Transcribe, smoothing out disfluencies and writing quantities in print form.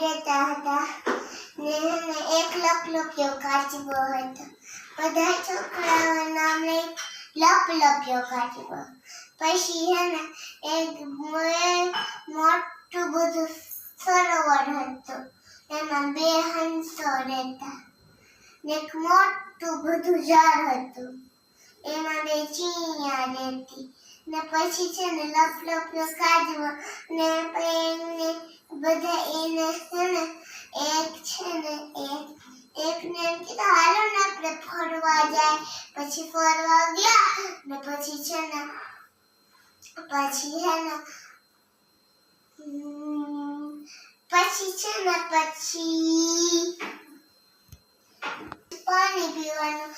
રહેતા હતા ને એક લપલપ્યો કાચબો હતો. બધા છોકરાઓ નામ લઈ લપલપ્યો કાચબો. પછી એક મોટું બધું સરોવર હતું. એમાં 2 હંસો રહેતા ને એક મોટું બધું ઝાડ હતું. એમાં 2 ચીંયા રહેતી ને પછી લપલપ્યો કાચબો ને બધા એને એકને એમ કીધું હાલો ને આપણે ફરવા જાય. પછી ફરવા ગયા ને પછી પાણી પીવાનું